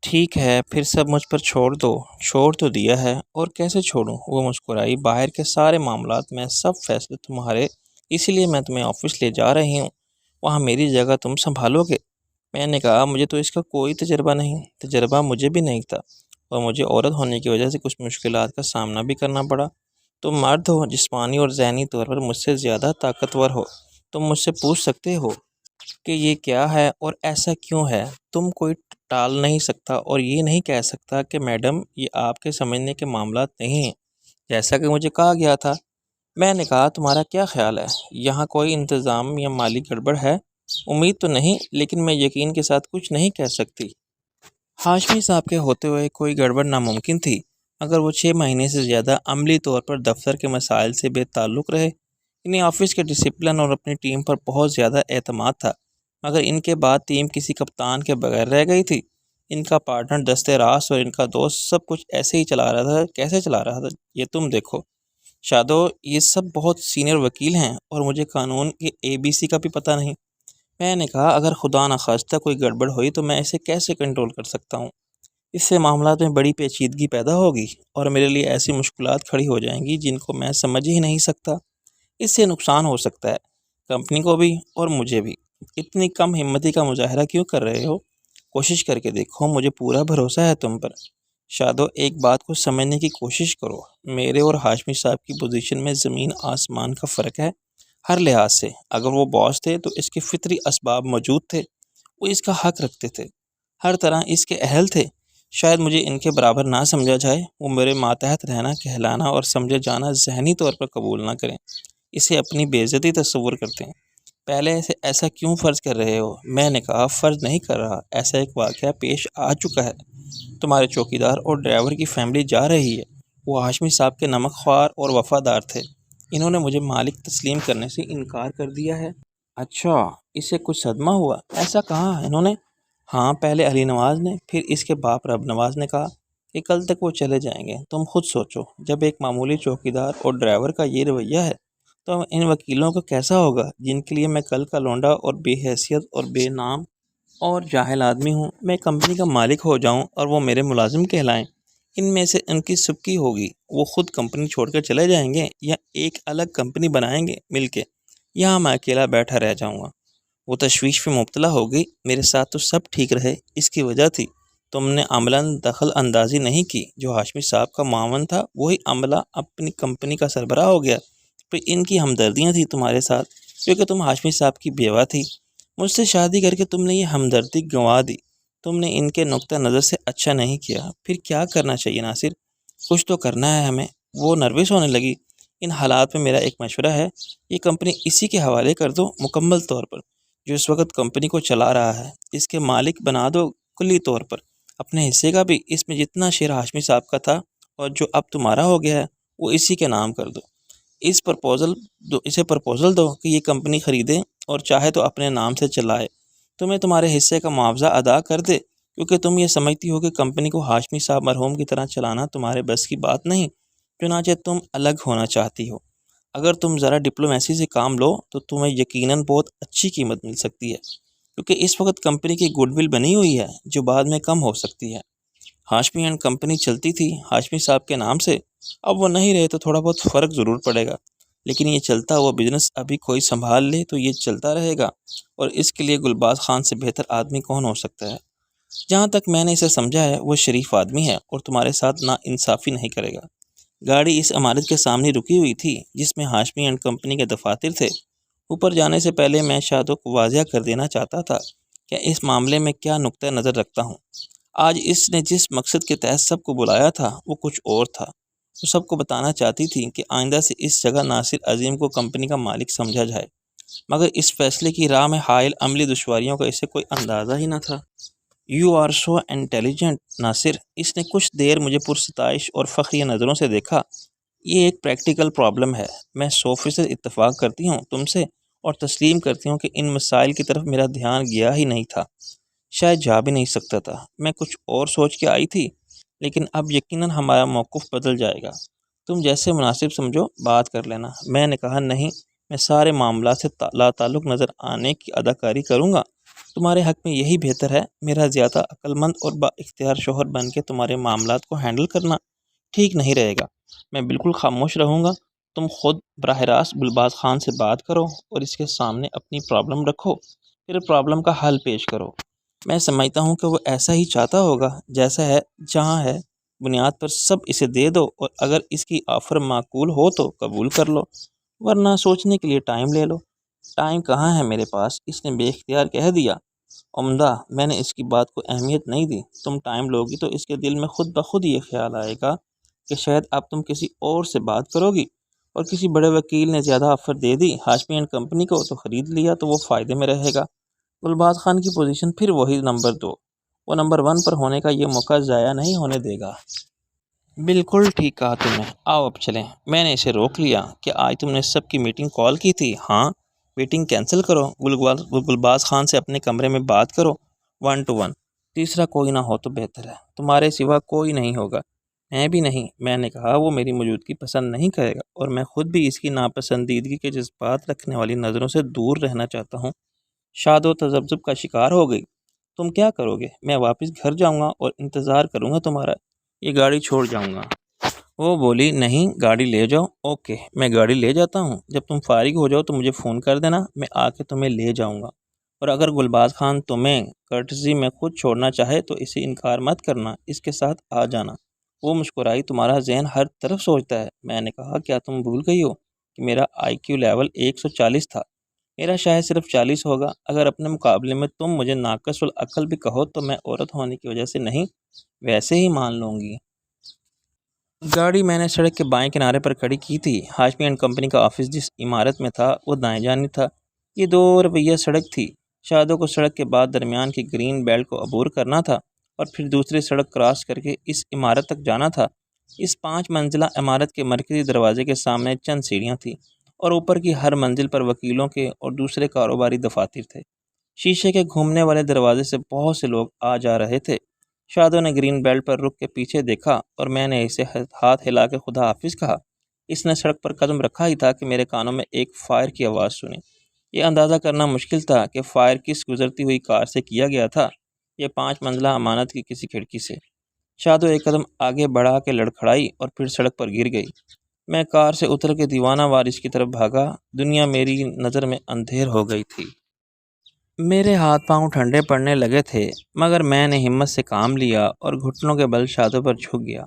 ٹھیک ہے پھر سب مجھ پر چھوڑ دو۔ چھوڑ تو دیا ہے اور کیسے چھوڑوں؟ وہ مسکرائی۔ باہر کے سارے معاملات میں سب فیصلے تمہارے، اسی لیے میں تمہیں آفس لے جا رہی ہوں، وہاں میری جگہ تم سنبھالو گے۔ میں نے کہا مجھے تو اس کا کوئی تجربہ نہیں۔ تجربہ مجھے بھی نہیں تھا، اور مجھے عورت ہونے کی وجہ سے کچھ مشکلات کا سامنا بھی کرنا پڑا۔ تم مرد ہو، جسمانی اور ذہنی طور پر مجھ سے زیادہ طاقتور ہو، تم مجھ سے پوچھ سکتے ہو کہ یہ کیا ہے اور ایسا کیوں ہے۔ تم کوئی ٹال نہیں سکتا اور یہ نہیں کہہ سکتا کہ میڈم یہ آپ کے سمجھنے کے معاملات نہیں ہیں جیسا کہ مجھے کہا گیا تھا۔ میں نے کہا تمہارا کیا خیال ہے؟ یہاں کوئی انتظام یا مالی گڑبڑ ہے؟ امید تو نہیں، لیکن میں یقین کے ساتھ کچھ نہیں کہہ سکتی۔ ہاشمی صاحب کے ہوتے ہوئے کوئی گڑبڑ ناممکن تھی، مگر وہ 6 مہینے سے زیادہ عملی طور پر دفتر کے مسائل سے بے تعلق رہے۔ انہیں آفس کے ڈسپلن اور اپنی ٹیم پر بہت زیادہ اعتماد تھا، مگر ان کے بعد ٹیم کسی کپتان کے بغیر رہ گئی تھی۔ ان کا پارٹنر دستے راست اور ان کا دوست سب کچھ ایسے ہی چلا رہا تھا۔ کیسے چلا رہا تھا یہ تم دیکھو شادو، یہ سب بہت سینئر وکیل ہیں اور مجھے قانون کے ABC کا بھی پتہ نہیں۔ میں نے کہا اگر خدا نخواستہ کوئی گڑبڑ ہوئی تو میں اسے کیسے کنٹرول کر سکتا ہوں؟ اس سے معاملات میں بڑی پیچیدگی پیدا ہوگی اور میرے لیے ایسی مشکلات کھڑی ہو جائیں گی جن کو میں سمجھ ہی نہیں سکتا۔ اس سے نقصان ہو سکتا ہے، کمپنی کو بھی اور مجھے بھی۔ اتنی کم ہمتی کا مظاہرہ کیوں کر رہے ہو؟ کوشش کر کے دیکھو، مجھے پورا بھروسہ ہے تم پر۔ شادو، ایک بات کو سمجھنے کی کوشش کرو، میرے اور ہاشمی صاحب کی پوزیشن میں زمین آسمان کا فرق ہے ہر لحاظ سے۔ اگر وہ باس تھے تو اس کے فطری اسباب موجود تھے، وہ اس کا حق رکھتے تھے، ہر طرح اس کے اہل تھے۔ شاید مجھے ان کے برابر نہ سمجھا جائے، وہ میرے ماتحت رہنا، کہلانا اور سمجھے جانا ذہنی طور پر قبول نہ کریں، اسے اپنی بے عزتی تصور کرتے ہیں۔ پہلے سے ایسا کیوں فرض کر رہے ہو؟ میں نے کہا فرض نہیں کر رہا، ایسا ایک واقعہ پیش آ چکا ہے۔ تمہارے چوکیدار اور ڈرائیور کی فیملی جا رہی ہے۔ وہ ہاشمی صاحب کے نمک خوار اور وفادار تھے، انہوں نے مجھے مالک تسلیم کرنے سے انکار کر دیا ہے۔ اچھا، اسے کچھ صدمہ ہوا؟ ایسا کہا انہوں نے؟ ہاں، پہلے علی نواز نے، پھر اس کے باپ رب نواز نے کہا کہ کل تک وہ چلے جائیں گے۔ تم خود سوچو، جب ایک معمولی چوکیدار اور ڈرائیور کا یہ رویہ ہے تو ان وکیلوں کا کیسا ہوگا جن کے لیے میں کل کا لونڈا اور بے حیثیت اور بے نام اور جاہل آدمی ہوں؟ میں کمپنی کا مالک ہو جاؤں اور وہ میرے ملازم کہلائیں، ان میں سے ان کی سبکی ہوگی۔ وہ خود کمپنی چھوڑ کر چلے جائیں گے یا ایک الگ کمپنی بنائیں گے مل کے، یہاں میں اکیلا بیٹھا رہ جاؤں گا۔ وہ تشویش میں مبتلا ہو گئی۔ میرے ساتھ تو سب ٹھیک رہے، اس کی وجہ تھی تم نے عملاً دخل اندازی نہیں کی۔ جو ہاشمی صاحب کا معاون تھا وہی عملہ اپنی کمپنی کا سربراہ ہو گیا۔ پھر ان کی ہمدردیاں تھیں تمہارے ساتھ کیونکہ تم ہاشمی صاحب کی بیوہ تھی۔ مجھ سے شادی کر کے تم نے یہ ہمدردی گنوا دی، تم نے ان کے نقطہ نظر سے اچھا نہیں کیا۔ پھر کیا کرنا چاہیے ناصر؟ کچھ تو کرنا ہے ہمیں۔ وہ نروس ہونے لگی۔ ان حالات میں میرا ایک مشورہ ہے، یہ کمپنی اسی کے حوالے کر دو مکمل طور پر، جو اس وقت کمپنی کو چلا رہا ہے۔ اس کے مالک بنا دو کلی طور پر، اپنے حصے کا بھی۔ اس میں جتنا شیئر ہاشمی صاحب کا تھا اور جو اب تمہارا ہو گیا ہے وہ اسی کے نام کر دو۔ اسے پرپوزل دو کہ یہ کمپنی خریدے اور چاہے تو اپنے نام سے چلائے، تمہیں تمہارے حصے کا معاوضہ ادا کر دے، کیونکہ تم یہ سمجھتی ہو کہ کمپنی کو ہاشمی صاحب مرحوم کی طرح چلانا تمہارے بس کی بات نہیں، چنانچہ تم الگ ہونا چاہتی ہو۔ اگر تم ذرا ڈپلومیسی سے کام لو تو تمہیں یقیناً بہت اچھی قیمت مل سکتی ہے، کیونکہ اس وقت کمپنی کی گڈ ول بنی ہوئی ہے جو بعد میں کم ہو سکتی ہے۔ ہاشمی اینڈ کمپنی چلتی تھی ہاشمی صاحب کے نام سے، اب وہ نہیں رہے تو تھوڑا بہت فرق ضرور پڑے گا، لیکن یہ چلتا ہوا بزنس ابھی کوئی سنبھال لے تو یہ چلتا رہے گا، اور اس کے لیے گلباز خان سے بہتر آدمی کون ہو سکتا ہے؟ جہاں تک میں نے اسے سمجھا ہے وہ شریف آدمی ہے اور تمہارے ساتھ نا انصافی نہیں کرے گا۔ گاڑی اس عمارت کے سامنے رکی ہوئی تھی جس میں ہاشمی اینڈ کمپنی کے دفاتر تھے۔ اوپر جانے سے پہلے میں شادو کو واضح کر دینا چاہتا تھا کہ اس معاملے میں کیا نقطہ نظر رکھتا ہوں۔ آج اس نے جس مقصد کے تحت سب کو بلایا تھا وہ کچھ اور تھا۔ وہ سب کو بتانا چاہتی تھی کہ آئندہ سے اس جگہ ناصر عظیم کو کمپنی کا مالک سمجھا جائے، مگر اس فیصلے کی راہ میں حائل عملی دشواریوں کا اسے کوئی اندازہ ہی نہ تھا۔ یو آر سو انٹیلیجنٹ ناصر، اس نے کچھ دیر مجھے پرستائش اور فخریہ نظروں سے دیکھا۔ یہ ایک پریکٹیکل پرابلم ہے، میں 100% اتفاق کرتی ہوں تم سے اور تسلیم کرتی ہوں کہ ان مسائل کی طرف میرا دھیان گیا ہی نہیں تھا، شاید جا بھی نہیں سکتا تھا۔ میں کچھ اور سوچ کے آئی تھی، لیکن اب یقیناً ہمارا موقف بدل جائے گا۔ تم جیسے مناسب سمجھو بات کر لینا۔ میں نے کہا نہیں، میں سارے معاملات سے لا تعلق نظر آنے کی اداکاری کروں گا، تمہارے حق میں یہی بہتر ہے۔ میرا زیادہ عقل مند اور با اختیار شوہر بن کے تمہارے معاملات کو ہینڈل کرنا ٹھیک نہیں رہے گا۔ میں بالکل خاموش رہوں گا۔ تم خود براہ راست گلباز خان سے بات کرو اور اس کے سامنے اپنی پرابلم رکھو، پھر پرابلم کا حل پیش کرو۔ میں سمجھتا ہوں کہ وہ ایسا ہی چاہتا ہوگا جیسا ہے جہاں ہے۔ بنیاد پر سب اسے دے دو اور اگر اس کی آفر معقول ہو تو قبول کر لو، ورنہ سوچنے کے لیے ٹائم لے لو۔ ٹائم کہاں ہے میرے پاس، اس نے بے اختیار کہہ دیا۔ عمدہ، میں نے اس کی بات کو اہمیت نہیں دی۔ تم ٹائم لوگی تو اس کے دل میں خود بخود یہ خیال آئے گا کہ شاید اب تم کسی اور سے بات کرو گی، اور کسی بڑے وکیل نے زیادہ offer they the Hashmi and company کو تو خرید لیا تو وہ فائدے میں رہے گا۔ گلباز خان کی پوزیشن پھر وہی نمبر 2، وہ نمبر 1 پر ہونے کا یہ موقع ضائع نہیں ہونے دے گا۔ بالکل ٹھیک کہا تم نے، آؤ اب چلیں۔ میں نے اسے روک لیا کہ آج تم نے سب کی میٹنگ کال کی تھی۔ ہاں، میٹنگ کینسل کرو، گلباز خان سے اپنے کمرے میں بات کرو 1 to 1۔ تیسرا کوئی نہ ہو تو بہتر ہے، تمہارے سوا کوئی نہیں ہوگا۔ میں بھی نہیں، میں نے کہا وہ میری موجودگی پسند نہیں کرے گا اور میں خود بھی اس کی ناپسندیدگی کے جذبات رکھنے والی نظروں سے دور رہنا چاہتا ہوں۔ شاد و تذبذب کا شکار ہو گئی۔ تم کیا کرو گے؟ میں واپس گھر جاؤں گا اور انتظار کروں گا تمہارا، یہ گاڑی چھوڑ جاؤں گا۔ وہ بولی، نہیں، گاڑی لے جاؤ۔ اوکے، میں گاڑی لے جاتا ہوں، جب تم فارغ ہو جاؤ تو مجھے فون کر دینا، میں آ کے تمہیں لے جاؤں گا۔ اور اگر گلباز خان تمہیں کرٹسی میں خود چھوڑنا چاہے تو اسے انکار مت کرنا، اس کے ساتھ آ جانا۔ وہ مسکرائی، تمہارا ذہن ہر طرف سوچتا ہے۔ میں نے کہا، کیا تم بھول گئی ہو کہ میرا IQ لیول 140 تھا؟ میرا شاید صرف 40 ہوگا۔ اگر اپنے مقابلے میں تم مجھے ناقص العقل بھی کہو تو میں عورت ہونے کی وجہ سے نہیں، ویسے ہی مان لوں گی۔ گاڑی میں نے سڑک کے بائیں کنارے پر کھڑی کی تھی۔ ہاشمی اینڈ کمپنی کا آفس جس عمارت میں تھا وہ دائیں جانب تھا۔ یہ 2 رویہ سڑک تھی۔ شادو کو سڑک کے بعد درمیان کی گرین بیلٹ کو عبور کرنا تھا اور پھر دوسری سڑک کراس کر کے اس عمارت تک جانا تھا۔ اس 5 منزلہ عمارت کے مرکزی دروازے کے سامنے چند سیڑھیاں تھیں اور اوپر کی ہر منزل پر وکیلوں کے اور دوسرے کاروباری دفاتر تھے۔ شیشے کے گھومنے والے دروازے سے بہت سے لوگ آ جا رہے تھے۔ شادو نے گرین بیلٹ پر رک کے پیچھے دیکھا اور میں نے اسے ہاتھ ہلا کے خدا حافظ کہا۔ اس نے سڑک پر قدم رکھا ہی تھا کہ میرے کانوں میں ایک فائر کی آواز سنی۔ یہ اندازہ کرنا مشکل تھا کہ فائر کس گزرتی ہوئی کار سے کیا گیا تھا، یہ 5 منزلہ عمارت کی کسی کھڑکی سے۔ شادو ایک قدم آگے بڑھا کے لڑکھڑائی اور پھر سڑک پر گر گئی۔ میں کار سے اتر کے دیوانہ وارش کی طرف بھاگا۔ دنیا میری نظر میں اندھیر ہو گئی تھی۔ میرے ہاتھ پاؤں ٹھنڈے پڑنے لگے تھے، مگر میں نے ہمت سے کام لیا اور گھٹنوں کے بل شادو پر جھک گیا۔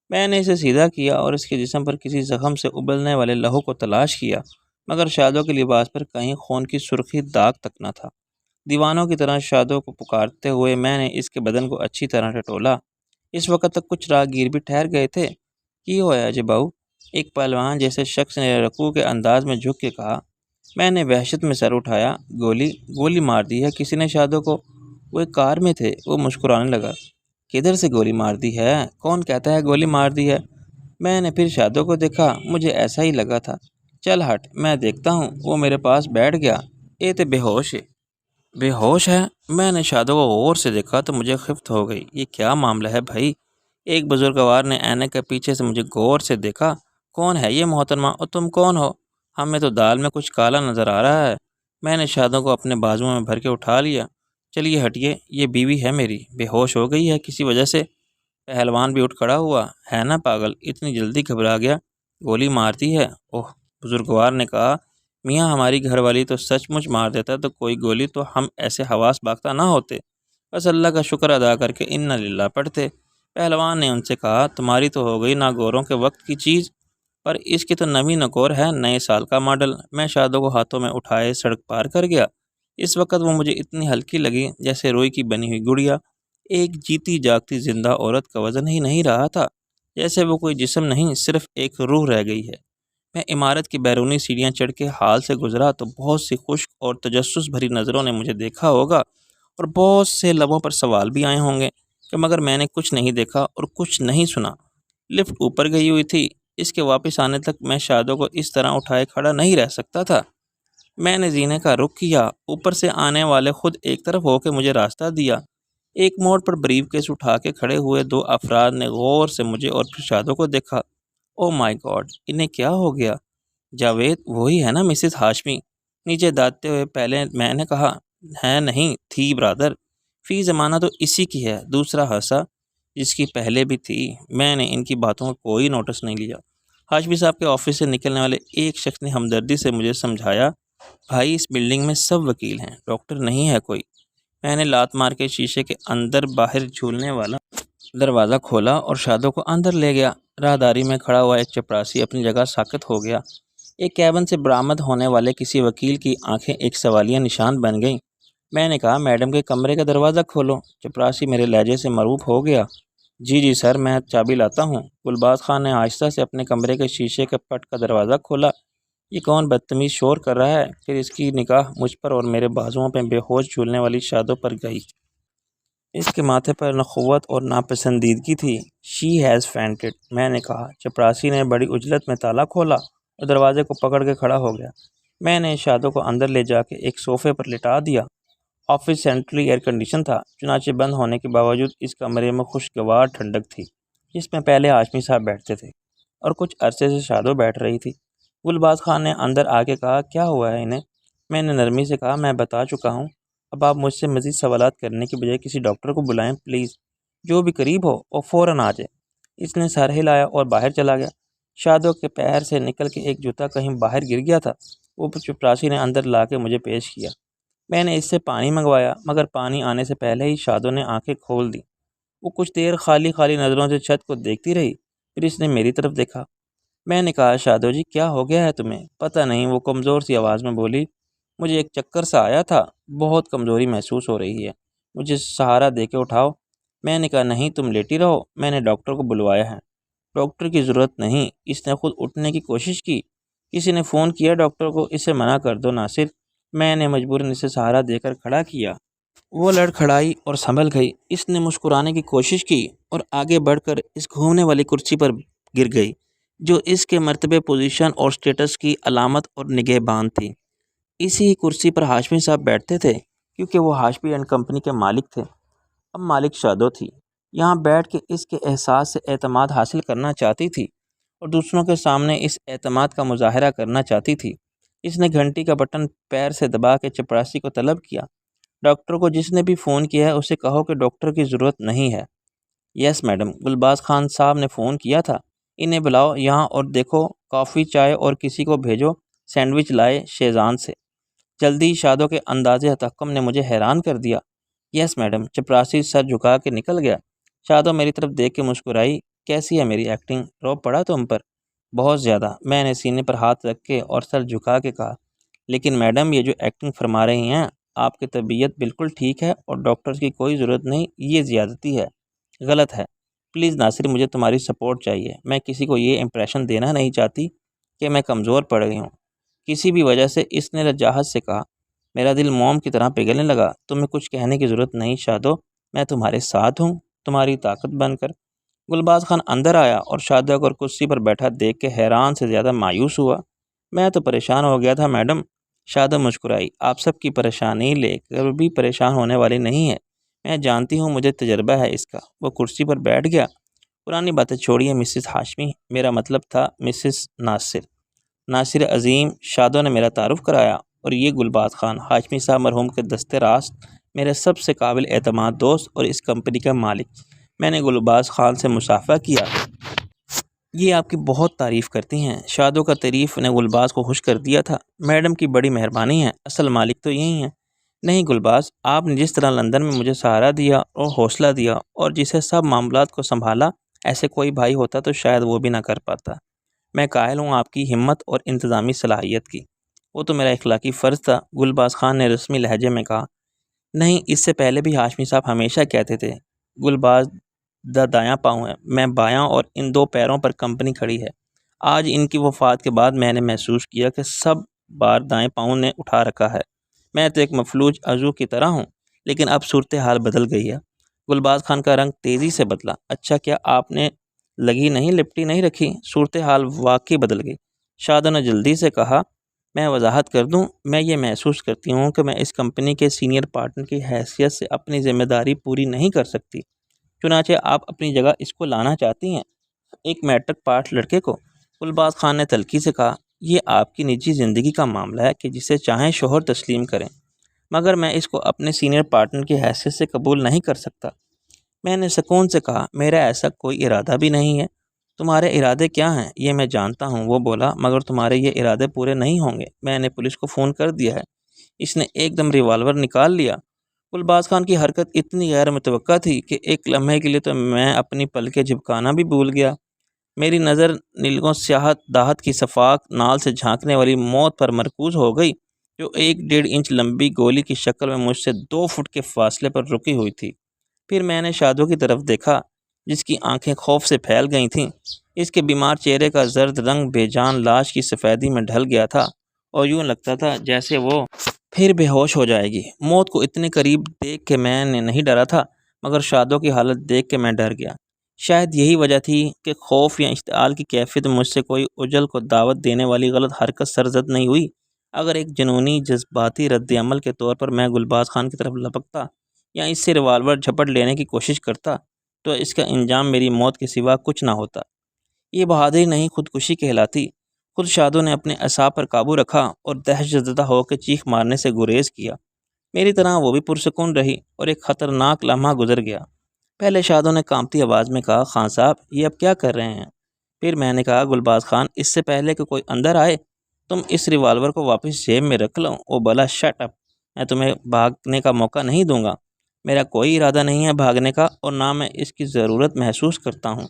میں نے اسے سیدھا کیا اور اس کے جسم پر کسی زخم سے ابلنے والے لہو کو تلاش کیا، مگر شادو کے لباس پر کہیں خون کی سرخی داغ تک نہ تھا۔ دیوانوں کی طرح شادو کو پکارتے ہوئے میں نے اس کے بدن کو اچھی طرح ٹٹولا۔ اس وقت تک کچھ راہگیر بھی ٹھہر گئے تھے۔ کی ہویا جی باؤ؟ ایک پہلوان جیسے شخص نے رکوع کے انداز میں جھک کے کہا۔ میں نے وحشت میں سر اٹھایا۔ گولی مار دی ہے کسی نے شادو کو؟ وہ ایک کار میں تھے۔ وہ مسکرانے لگا۔ کدھر سے گولی مار دی ہے؟ کون کہتا ہے گولی مار دی ہے؟ میں نے پھر شادو کو دیکھا، مجھے ایسا ہی لگا تھا۔ چل ہٹ، میں دیکھتا ہوں۔ وہ میرے پاس بیٹھ گیا۔ اے تے بے ہوش ہے۔ بے ہوش ہے؟ میں نے شادو کو غور سے دیکھا تو مجھے خفت ہو گئی۔ یہ کیا معاملہ ہے بھائی؟ ایک بزرگوار نے اینک کے پیچھے سے مجھے غور سے دیکھا۔ کون ہے یہ محترمہ اور تم کون ہو؟ ہمیں تو دال میں کچھ کالا نظر آ رہا ہے۔ میں نے شادو کو اپنے بازوؤں میں بھر کے اٹھا لیا۔ چلیے ہٹیے، یہ بیوی ہے میری، بے ہوش ہو گئی ہے کسی وجہ سے۔ پہلوان بھی اٹھ کھڑا ہوا۔ ہے نا پاگل، اتنی جلدی گھبرا گیا؟ گولی مارتی ہے؟ اوہ، بزرگوار نے کہا، میاں ہماری گھر والی تو سچ مچ مار دیتا تو کوئی گولی تو ہم ایسے حواس باختہ نہ ہوتے، بس اللہ کا شکر ادا کر کے انا للہ پڑھتے۔ پہلوان نے ان سے کہا، تمہاری تو ہو گئی ناگوروں کے وقت کی چیز، پر اس کی تو نویں نکور ہے، نئے سال کا ماڈل۔ میں شادو کو ہاتھوں میں اٹھائے سڑک پار کر گیا۔ اس وقت وہ مجھے اتنی ہلکی لگی جیسے روئی کی بنی ہوئی گڑیا۔ ایک جیتی جاگتی زندہ عورت کا وزن ہی نہیں رہا تھا، جیسے وہ کوئی جسم نہیں، صرف ایک روح رہ گئی ہے۔ میں عمارت کی بیرونی سیڑھیاں چڑھ کے ہال سے گزرا تو بہت سی خشک اور تجسس بھری نظروں نے مجھے دیکھا ہوگا اور بہت سے لبوں پر سوال بھی آئے ہوں گے کہ مگر میں نے کچھ نہیں دیکھا اور کچھ نہیں سنا۔ لفٹ اوپر گئی ہوئی تھی۔ اس کے واپس آنے تک میں شادو کو اس طرح اٹھائے کھڑا نہیں رہ سکتا تھا۔ میں نے زینے کا رخ کیا۔ اوپر سے آنے والے خود ایک طرف ہو کے مجھے راستہ دیا۔ ایک موڑ پر بریف کیس اٹھا کے کھڑے ہوئے 2 افراد نے غور سے مجھے اور پھر شادو کو دیکھا۔ او مائی گاڈ، انہیں کیا ہو گیا؟ جاوید، وہی ہے نا مسز ہاشمی؟ نیچے داتے ہوئے پہلے میں نے کہا۔ ہے نہیں تھی برادر، فی زمانہ تو اسی کی ہے۔ دوسرا ہنسا، جس کی پہلے بھی تھی۔ میں نے ان کی باتوں کا کوئی نوٹس نہیں لیا۔ ہاشمی صاحب کے آفس سے نکلنے والے ایک شخص نے ہمدردی سے مجھے سمجھایا، بھائی اس بلڈنگ میں سب وکیل ہیں، ڈاکٹر نہیں ہے کوئی۔ میں نے لات مار کے شیشے کے اندر باہر جھولنے والا دروازہ کھولا اور شادو کو اندر لے گیا۔ راہداری میں کھڑا ہوا ایک چپراسی اپنی جگہ ساکت ہو گیا۔ ایک کیبن سے برآمد ہونے والے کسی وکیل کی آنکھیں ایک سوالیہ نشان بن گئیں۔ میں نے کہا، میڈم کے کمرے کا دروازہ کھولو۔ چپراسی میرے لہجے سے معروف ہو گیا۔ جی سر، میں چابی لاتا ہوں۔ گلباز خان نے آہستہ سے اپنے کمرے کے شیشے کے پٹ کا دروازہ کھولا۔ یہ کون بدتمیز شور کر رہا ہے؟ پھر اس کی نگاہ مجھ پر اور میرے بازوؤں پہ بے ہوش جھولنے والی شادو پر گئی۔ اس کے ماتھے پر نخوت اور ناپسندیدگی تھی۔ شی ہیز فینٹڈ، میں نے کہا۔ چپراسی نے بڑی عجلت میں تالا کھولا اور دروازے کو پکڑ کے کھڑا ہو گیا۔ میں نے شادو کو اندر لے جا کے ایک صوفے پر لٹا دیا۔ آفس سینٹرلی ایئر کنڈیشن تھا، چنانچہ بند ہونے کے باوجود اس کمرے میں خوشگوار ٹھنڈک تھی، جس میں پہلے ہاشمی صاحب بیٹھتے تھے اور کچھ عرصے سے شادو بیٹھ رہی تھی۔ گلباز خان نے اندر آ کے کہا، کیا ہوا ہے انہیں؟ میں نے نرمی سے کہا، میں بتا چکا ہوں، اب آپ مجھ سے مزید سوالات کرنے کی بجائے کسی ڈاکٹر کو بلائیں پلیز، جو بھی قریب ہو وہ فوراً آ جائے۔ اس نے سر ہلایا اور باہر چلا گیا۔ شادو کے پیر سے نکل کے ایک جوتا کہیں باہر گر گیا تھا، وہ چپراسی نے اندر لا کے مجھے پیش کیا۔ میں نے اس سے پانی منگوایا، مگر پانی آنے سے پہلے ہی شادو نے آنکھیں کھول دیں۔ وہ کچھ دیر خالی خالی نظروں سے چھت کو دیکھتی رہی، پھر اس نے میری طرف دیکھا۔ میں نے کہا، شادو جی کیا ہو گیا ہے تمہیں؟ پتہ نہیں، وہ کمزور سی آواز میں بولی، مجھے ایک چکر سا آیا تھا، بہت کمزوری محسوس ہو رہی ہے، مجھے سہارا دے کے اٹھاؤ۔ میں نے کہا، نہیں تم لیٹی رہو، میں نے ڈاکٹر کو بلوایا ہے۔ ڈاکٹر کی ضرورت نہیں، اس نے خود اٹھنے کی کوشش کی۔ کسی نے فون کیا ڈاکٹر کو، اسے منع کر دو ناصر۔ میں نے مجبوراً اسے سہارا دے کر کھڑا کیا۔ وہ لڑکھڑائی اور سنبھل گئی۔ اس نے مسکرانے کی کوشش کی اور آگے بڑھ کر اس گھومنے والی کرسی پر گر گئی، جو اس کے مرتبے، پوزیشن اور سٹیٹس کی علامت اور نگہبان تھی۔ اسی ہی کرسی پر ہاشمی صاحب بیٹھتے تھے، کیونکہ وہ ہاشمی اینڈ کمپنی کے مالک تھے۔ اب مالک شادو تھی، یہاں بیٹھ کے اس کے احساس سے اعتماد حاصل کرنا چاہتی تھی اور دوسروں کے سامنے اس اعتماد کا مظاہرہ کرنا چاہتی تھی۔ اس نے گھنٹی کا بٹن پیر سے دبا کے چپراسی کو طلب کیا، ڈاکٹر کو جس نے بھی فون کیا ہے اسے کہو کہ ڈاکٹر کی ضرورت نہیں ہے۔ یس میڈم، گلباز خان صاحب نے فون کیا تھا، انہیں بلاؤ یہاں اور دیکھو کافی چائے اور کسی کو بھیجو سینڈوچ لائے شیزان سے۔ جلدی۔ شادو کے انداز تحکم نے مجھے حیران کر دیا۔ Yes madam. چپراسی سر جھکا کے نکل گیا۔ شادو میری طرف دیکھ کے مسکرائی، کیسی ہے میری ایکٹنگ؟ روب پڑا تم پر؟ بہت زیادہ، میں نے سینے پر ہاتھ رکھ کے اور سر جھکا کے کہا۔ لیکن میڈم یہ جو ایکٹنگ فرما رہی ہیں، آپ کی طبیعت بالکل ٹھیک ہے اور ڈاکٹر کی کوئی ضرورت نہیں، یہ زیادتی ہے، غلط ہے۔ پلیز ناصر، مجھے تمہاری سپورٹ چاہیے، میں کسی کو یہ امپریشن دینا نہیں چاہتی کہ میں کمزور پڑ گئی ہوں کسی بھی وجہ سے۔ اس نے لجاجت سے کہا۔ میرا دل موم کی طرح پگھلنے لگا۔ تمہیں کچھ کہنے کی ضرورت نہیں شادو، میں تمہارے ساتھ ہوں، تمہاری طاقت بن کر۔ گلباز خان اندر آیا اور شادو کو کرسی پر بیٹھا دیکھ کے حیران سے زیادہ مایوس ہوا۔ میں تو پریشان ہو گیا تھا میڈم۔ شادو مسکرائی، آپ سب کی پریشانی لے کر بھی پریشان ہونے والی نہیں ہے، میں جانتی ہوں، مجھے تجربہ ہے اس کا۔ وہ کرسی پر بیٹھ گیا۔ پرانی باتیں چھوڑیے مسز ہاشمی، میرا مطلب تھا مسز ناصر۔ ناصر عظیم، شادو نے میرا تعارف کرایا، اور یہ گلباز خان، ہاشمی صاحب مرحوم کے دست راست، میرے سب سے قابل اعتماد دوست اور اس کمپنی کا مالک۔ میں نے گلباز خان سے مصافحہ کیا۔ یہ آپ کی بہت تعریف کرتی ہیں۔ شادو کا تعریف نے گلباز کو خوش کر دیا تھا۔ میڈم کی بڑی مہربانی ہے، اصل مالک تو یہی ہیں۔ نہیں گلباز، آپ نے جس طرح لندن میں مجھے سہارا دیا اور حوصلہ دیا اور جسے سب معاملات کو سنبھالا، ایسے کوئی بھائی ہوتا تو شاید وہ بھی نہ کر پاتا۔ میں قائل ہوں آپ کی ہمت اور انتظامی صلاحیت کی۔ وہ تو میرا اخلاقی فرض تھا، گلباز خان نے رسمی لہجے میں کہا۔ نہیں، اس سے پہلے بھی ہاشمی صاحب ہمیشہ کہتے تھے، گلباز دا دایاں پاؤں ہے، میں بایاں، اور ان دو پیروں پر کمپنی کھڑی ہے۔ آج ان کی وفات کے بعد میں نے محسوس کیا کہ سب بار دائیں پاؤں نے اٹھا رکھا ہے۔ میں تو ایک مفلوج عضو کی طرح ہوں، لیکن اب صورتحال بدل گئی ہے۔ گلباز خان کا رنگ تیزی سے بدلا۔ اچھا، کیا آپ نے لگی نہیں لپٹی نہیں رکھی؟ صورتحال واقعی بدل گئی۔ شادو نے جلدی سے کہا، میں وضاحت کر دوں، میں یہ محسوس کرتی ہوں کہ میں اس کمپنی کے سینئر پارٹنر کی حیثیت سے اپنی ذمہ داری پوری نہیں کر سکتی، چنانچہ آپ اپنی جگہ اس کو لانا چاہتی ہیں، ایک میٹرک پاس لڑکے کو۔ گلباز خان نے تلخی سے کہا، یہ آپ کی نجی زندگی کا معاملہ ہے کہ جسے چاہیں شوہر تسلیم کریں۔ مگر میں اس کو اپنے سینئر پارٹنر کی حیثیت سے قبول نہیں کر سکتا۔ میں نے سکون سے کہا، میرا ایسا کوئی ارادہ بھی نہیں ہے۔ تمہارے ارادے کیا ہیں یہ میں جانتا ہوں، وہ بولا، مگر تمہارے یہ ارادے پورے نہیں ہوں گے۔ میں نے پولیس کو فون کر دیا ہے۔ اس نے ایک دم ریوالور نکال لیا۔ گلباز خان کی حرکت اتنی غیر متوقع تھی کہ ایک لمحے کے لیے تو میں اپنی پلکیں جھپکانا بھی بھول گیا۔ میری نظر نیلگوں سیاہت داہت کی شفاف نال سے جھانکنے والی موت پر مرکوز ہو گئی، جو 1.5 انچ لمبی گولی کی شکل میں مجھ سے 2 فٹ کے فاصلے پر رکی ہوئی تھی۔ پھر میں نے شادو کی طرف دیکھا، جس کی آنکھیں خوف سے پھیل گئی تھیں۔ اس کے بیمار چہرے کا زرد رنگ بے جان لاش کی سفیدی میں ڈھل گیا تھا اور یوں لگتا تھا جیسے وہ پھر بے ہوش ہو جائے گی۔ موت کو اتنے قریب دیکھ کے میں نے نہیں ڈرا تھا، مگر شادو کی حالت دیکھ کے میں ڈر گیا۔ شاید یہی وجہ تھی کہ خوف یا اشتعال کی کیفیت مجھ سے کوئی اجل کو دعوت دینے والی غلط حرکت سرزد نہیں ہوئی۔ اگر ایک جنونی جذباتی رد عمل کے طور پر میں گلباز خان کی طرف لپکتا یا اس سے ریوالور جھپٹ لینے کی کوشش کرتا تو اس کا انجام میری موت کے سوا کچھ نہ ہوتا۔ یہ بہادری نہیں، خودکشی کہلاتی۔ خود شادو نے اپنے اعصاب پر قابو رکھا اور دہشت زدہ ہو کے چیخ مارنے سے گریز کیا۔ میری طرح وہ بھی پرسکون رہی اور ایک خطرناک لمحہ گزر گیا۔ پہلے شادو نے کانپتی آواز میں کہا، خان صاحب یہ اب کیا کر رہے ہیں؟ پھر میں نے کہا، گلباز خان، اس سے پہلے کہ کوئی اندر آئے تم اس ریوالور کو واپس جیب میں رکھ لو۔ وہ بولا، شٹ اپ، میں تمہیں بھاگنے کا موقع نہیں دوں گا۔ میرا کوئی ارادہ نہیں ہے بھاگنے کا، اور نہ میں اس کی ضرورت محسوس کرتا ہوں۔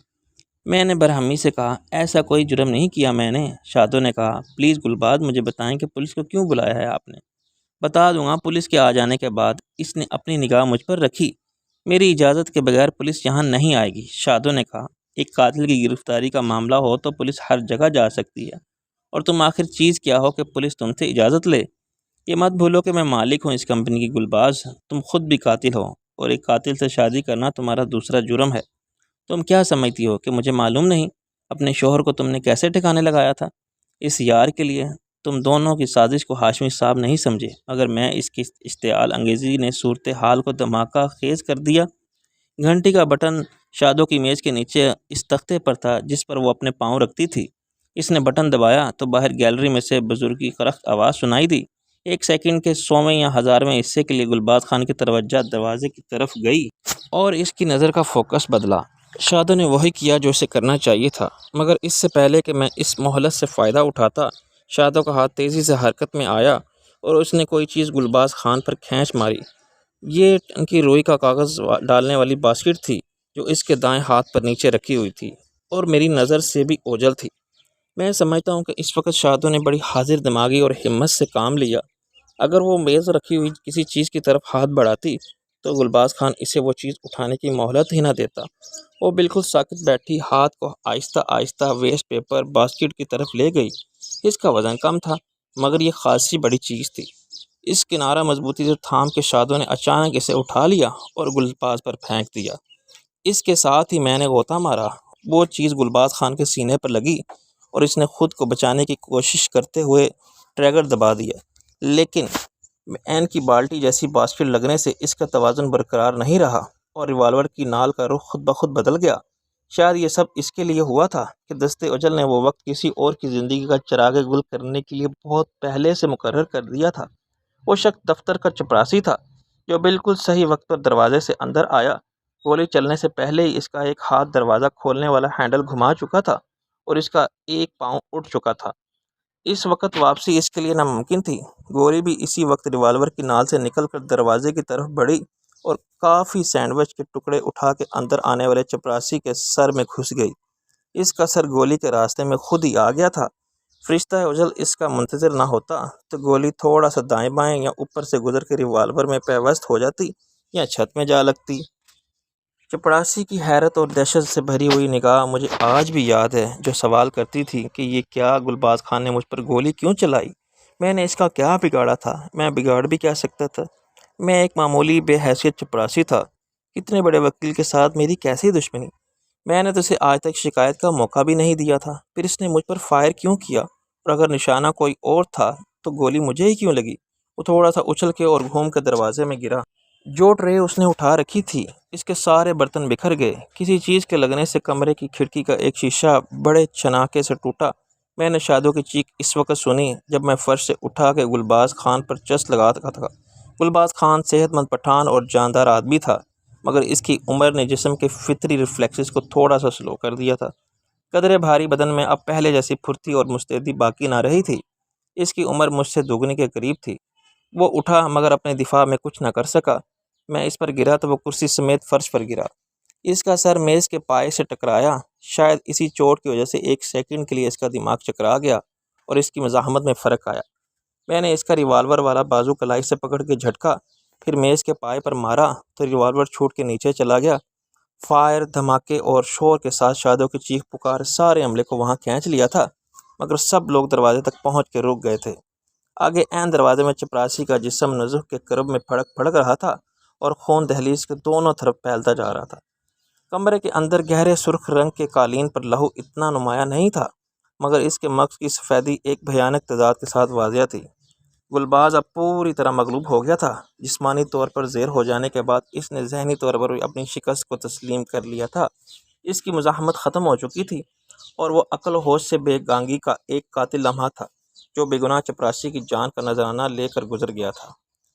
میں نے برہمی سے کہا، ایسا کوئی جرم نہیں کیا میں نے۔ شادو نے کہا، پلیز گلباز، مجھے بتائیں کہ پولیس کو کیوں بلایا ہے آپ نے؟ بتا دوں گا پولیس کے آ جانے کے بعد۔ اس نے اپنی نگاہ مجھ پر رکھی۔ میری اجازت کے بغیر پولیس یہاں نہیں آئے گی، شادو نے کہا۔ ایک قاتل کی گرفتاری کا معاملہ ہو تو پولیس ہر جگہ جا سکتی ہے، اور تم آخر چیز کیا ہو کہ پولیس تم سے اجازت لے؟ یہ مت بھولو کہ میں مالک ہوں اس کمپنی کی گلباز، تم خود بھی قاتل ہو، اور ایک قاتل سے شادی کرنا تمہارا دوسرا جرم ہے۔ تم کیا سمجھتی ہو کہ مجھے معلوم نہیں؟ اپنے شوہر کو تم نے کیسے ٹھکانے لگایا تھا؟ اس یار کے لیے تم دونوں کی سازش کو ہاشمی صاحب نہیں سمجھے، مگر میں اس کی اشتعال انگیزی نے صورتحال کو دھماکہ خیز کر دیا۔ گھنٹی کا بٹن شادو کی میز کے نیچے اس تختے پر تھا جس پر وہ اپنے پاؤں رکھتی تھی۔ اس نے بٹن دبایا تو باہر گیلری میں سے بزرگ کی خرخت آواز سنائی دی۔ ایک سیکنڈ کے 100ویں یا 1000ویں حصے کے لیے گلباز خان کی توجہ دروازے کی طرف گئی اور اس کی نظر کا فوکس بدلا۔ شادو نے وہی کیا جو اسے کرنا چاہیے تھا، مگر اس سے پہلے کہ میں اس مہلت سے فائدہ اٹھاتا، شادو کا ہاتھ تیزی سے حرکت میں آیا اور اس نے کوئی چیز گلباز خان پر کھینچ ماری۔ یہ ٹنکی روئی کا کاغذ ڈالنے والی باسکٹ تھی جو اس کے دائیں ہاتھ پر نیچے رکھی ہوئی تھی اور میری نظر سے بھی اوجھل تھی۔ میں سمجھتا ہوں کہ اس وقت شادو نے بڑی حاضر دماغی اور ہمت سے کام لیا۔ اگر وہ میز رکھی ہوئی کسی چیز کی طرف ہاتھ بڑھاتی تو گلباز خان اسے وہ چیز اٹھانے کی مہلت ہی نہ دیتا۔ وہ بالکل ساکت بیٹھی ہاتھ کو آہستہ آہستہ ویسٹ پیپر باسکٹ کی طرف لے گئی۔ اس کا وزن کم تھا، مگر یہ خاصی بڑی چیز تھی۔ اس کنارہ مضبوطی سے تھام کے شادو نے اچانک اسے اٹھا لیا اور گلباز پر پھینک دیا۔ اس کے ساتھ ہی میں نے غوطہ مارا۔ وہ چیز گلباز خان کے سینے پر لگی اور اس نے خود کو بچانے کی کوشش کرتے ہوئے ٹریگر دبا دیا، لیکن این کی بالٹی جیسی باسکٹ لگنے سے اس کا توازن برقرار نہیں رہا اور ریوالور کی نال کا رخ خود بخود بدل گیا۔ شاید یہ سب اس کے لیے ہوا تھا کہ دست اجل نے وہ وقت کسی اور کی زندگی کا چراغ گل کرنے کے لیے بہت پہلے سے مقرر کر دیا تھا۔ وہ شخص دفتر کا چپراسی تھا جو بالکل صحیح وقت پر دروازے سے اندر آیا۔ گولی چلنے سے پہلے ہی اس کا ایک ہاتھ دروازہ کھولنے والا ہینڈل گھما چکا تھا اور اس کا ایک پاؤں اٹھ چکا تھا۔ اس وقت واپسی اس کے لیے ناممکن تھی۔ گولی بھی اسی وقت ریوالور کی نال سے نکل کر دروازے کی طرف بڑھی اور کافی سینڈوچ کے ٹکڑے اٹھا کے اندر آنے والے چپراسی کے سر میں گھس گئی۔ اس کا سر گولی کے راستے میں خود ہی آ گیا تھا۔ فرشتہ اجل اس کا منتظر نہ ہوتا تو گولی تھوڑا سا دائیں بائیں یا اوپر سے گزر کے ریوالور میں پیوست ہو جاتی یا چھت میں جا لگتی۔ چپراسی کی حیرت اور دہشت سے بھری ہوئی نگاہ مجھے آج بھی یاد ہے، جو سوال کرتی تھی کہ یہ کیا، گلباز خان نے مجھ پر گولی کیوں چلائی؟ میں نے اس کا کیا بگاڑا تھا؟ میں بگاڑ بھی کیا سکتا تھا؟ میں ایک معمولی بے حیثیت چپراسی تھا۔ اتنے بڑے وکیل کے ساتھ میری کیسی دشمنی؟ میں نے تو اسے آج تک شکایت کا موقع بھی نہیں دیا تھا، پھر اس نے مجھ پر فائر کیوں کیا؟ اور اگر نشانہ کوئی اور تھا تو گولی مجھے ہی کیوں لگی؟ وہ تھوڑا سا اچھل کے اور گھوم کے دروازے میں گرا۔ جو ٹرے اس نے اٹھا رکھی تھی، اس کے سارے برتن بکھر گئے۔ کسی چیز کے لگنے سے کمرے کی کھڑکی کا ایک شیشہ بڑے چناکے سے ٹوٹا۔ میں نے شادو کی چیخ اس وقت سنی جب میں فرش سے اٹھا کے گلباز خان پر چست لگا تھا۔ گلباز خان صحت مند پٹھان اور جاندار آدمی تھا، مگر اس کی عمر نے جسم کے فطری ریفلیکسز کو تھوڑا سا سلو کر دیا تھا۔ قدرے بھاری بدن میں اب پہلے جیسی پھرتی اور مستعدی باقی نہ رہی تھی۔ اس کی عمر مجھ سے دوگنی کے قریب تھی۔ وہ اٹھا مگر اپنے دفاع میں کچھ نہ کر سکا۔ میں اس پر گرا تو وہ کرسی سمیت فرش پر گرا۔ اس کا سر میز کے پائے سے ٹکرایا۔ شاید اسی چوٹ کی وجہ سے ایک سیکنڈ کے لیے اس کا دماغ چکرا گیا اور اس کی مزاحمت میں فرق آیا۔ میں نے اس کا ریوالور والا بازو کلائی سے پکڑ کے جھٹکا، پھر میز کے پائے پر مارا تو ریوالور چھوٹ کے نیچے چلا گیا۔ فائر، دھماکے اور شور کے ساتھ شادو کی چیخ پکار سارے عملے کو وہاں کھینچ لیا تھا، مگر سب لوگ دروازے تک پہنچ کے رک گئے تھے۔ آگے عین دروازے میں چپراسی کا جسم نزف کے کرب میں پھڑک پھڑک رہا تھا اور خون دہلیز کے دونوں طرف پھیلتا جا رہا تھا۔ کمرے کے اندر گہرے سرخ رنگ کے قالین پر لہو اتنا نمایاں نہیں تھا، مگر اس کے مغز کی سفیدی ایک بھیانک تضاد کے ساتھ واضح تھی۔ گلباز اب پوری طرح مغلوب ہو گیا تھا۔ جسمانی طور پر زیر ہو جانے کے بعد اس نے ذہنی طور پر بھی اپنی شکست کو تسلیم کر لیا تھا۔ اس کی مزاحمت ختم ہو چکی تھی اور وہ عقل و ہوش سے بے گانگی کا ایک قاتل لمحہ تھا جو بے گناہ چپراسی کی جان کا نذرانہ لے کر گزر گیا تھا۔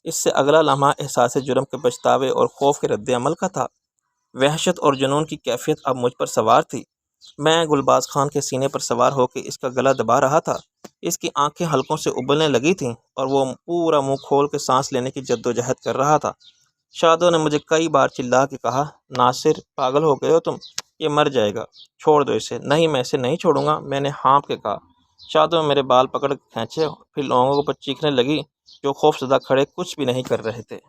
اس سے اگلا لمحہ احساس جرم کے پچھتاوے اور خوف کے رد عمل کا تھا۔ وحشت اور جنون کی کیفیت اب مجھ پر سوار تھی۔ میں گلباز خان کے سینے پر سوار ہو کے اس کا گلا دبا رہا تھا۔ اس کی آنکھیں حلقوں سے ابلنے لگی تھیں اور وہ پورا منہ کھول کے سانس لینے کی جدوجہد کر رہا تھا۔ شادو نے مجھے کئی بار چلا کے کہا، ناصر پاگل ہو گئے ہو تم، یہ مر جائے گا، چھوڑ دو اسے۔ نہیں، میں اسے نہیں چھوڑوں گا، میں نے ہانپ کے کہا۔ شادو نے میرے بال پکڑ کے کھینچے، پھر لوگوں پر چیخنے لگی جو خوف زدہ کھڑے کچھ بھی نہیں کر رہے تھے۔